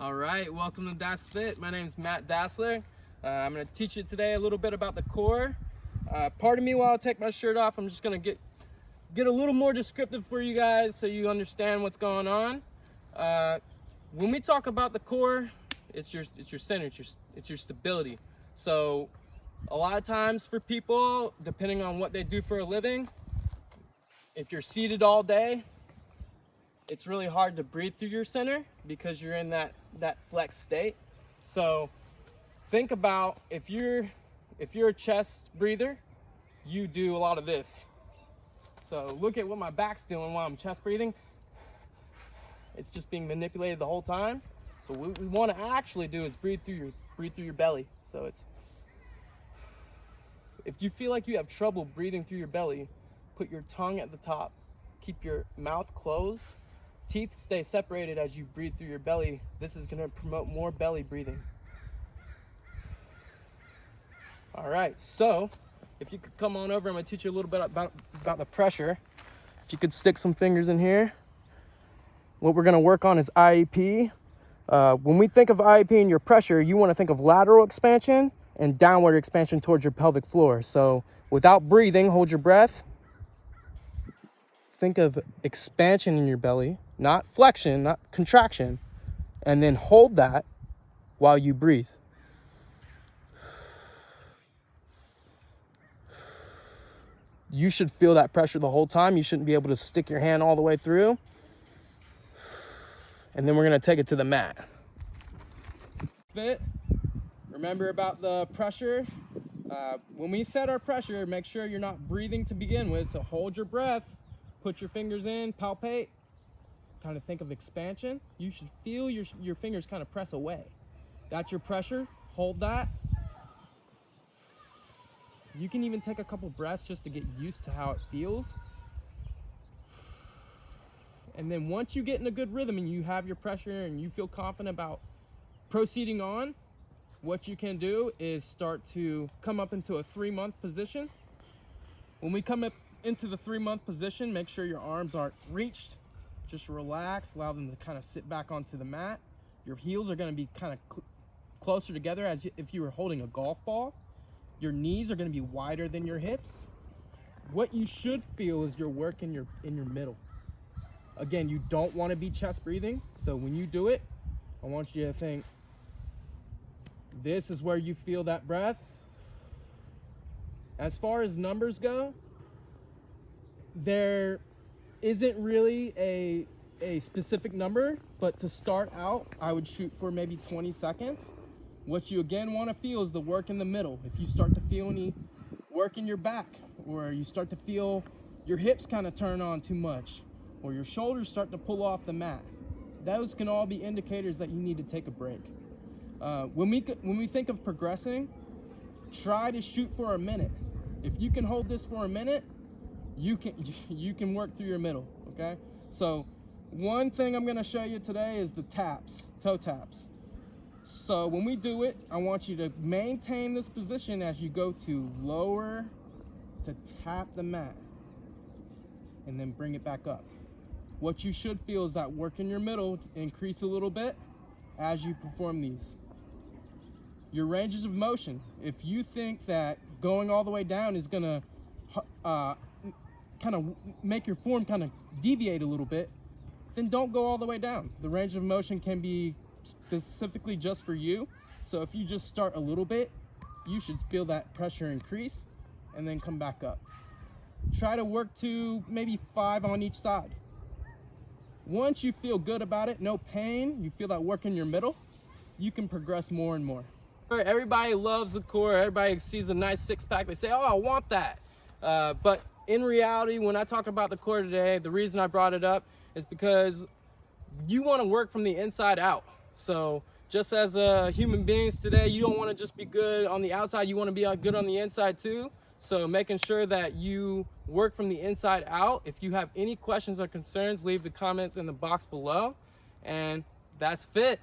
All right, welcome to That's Fit. My name is Matt Dassler. I'm going to teach you today a little bit about the core. Pardon me while I take my shirt off. I'm just going to get a little more descriptive for you guys so you understand what's going on. When we talk about the core, it's your center, it's your stability. So a lot of times for people, depending on what they do for a living, if you're seated all day, it's really hard to breathe through your center because you're in that flex state. So think about if you're a chest breather, you do a lot of this. So look at what my back's doing while I'm chest breathing. It's just being manipulated the whole time. So what we want to actually do is breathe through your belly. So it's, if you feel like you have trouble breathing through your belly, put your tongue at the top, keep your mouth closed, teeth stay separated as you breathe through your belly. This is going to promote more belly breathing. All right, so if you could come on over, I'm going to teach you a little bit about the pressure. If you could stick some fingers in here. What we're going to work on is IEP. When we think of IEP and your pressure, you want to think of lateral expansion and downward expansion towards your pelvic floor. So without breathing, hold your breath. Think of expansion in your belly, not flexion, not contraction, and then hold that while you breathe. You should feel that pressure the whole time. You shouldn't be able to stick your hand all the way through. And then we're gonna take it to the mat. Fit. Remember about the pressure. When we set our pressure, make sure you're not breathing to begin with. So hold your breath, put your fingers in, palpate. Kind of think of expansion. You should feel your fingers kind of press away. That's your pressure. Hold that. You can even take a couple breaths just to get used to how it feels. And then once you get in a good rhythm and you have your pressure and you feel confident about proceeding on, what you can do is start to come up into a 3-month position. When we come up into the 3-month position, make sure your arms aren't reached. Just relax, allow them to kind of sit back onto the mat. Your heels are going to be kind of closer together as if you were holding a golf ball. Your knees are going to be wider than your hips. What you should feel is your work in your middle. Again, you don't want to be chest breathing, so when you do it, I want you to think, this is where you feel that breath. As far as numbers go, there isn't really a specific number, but to start out, I would shoot for maybe 20 seconds. What you again want to feel is the work in the middle. If you start to feel any work in your back, or you start to feel your hips kind of turn on too much, or your shoulders start to pull off the mat, those can all be indicators that you need to take a break. When we think of progressing, try to shoot for a minute. If you can hold this for a minute, you can work through your middle, okay? So one thing I'm gonna show you today is the taps, toe taps. So when we do it, I want you to maintain this position as you go to lower to tap the mat and then bring it back up. What you should feel is that work in your middle increase a little bit as you perform these. Your ranges of motion, if you think that going all the way down is gonna kind of make your form kind of deviate a little bit, then don't go all the way down. The range of motion can be specifically just for you. So if you just start a little bit, you should feel that pressure increase and then come back up. Try to work to maybe 5 on each side. Once you feel good about it, no pain, you feel that work in your middle, you can progress more and more. Everybody loves the core. Everybody sees a nice six-pack. They say, oh, I want that. But in reality, when I talk about the core today, the reason I brought it up is because you want to work from the inside out. So just as human beings today, you don't want to just be good on the outside. You want to be good on the inside too. So making sure that you work from the inside out. If you have any questions or concerns, leave the comments in the box below. And that's fit.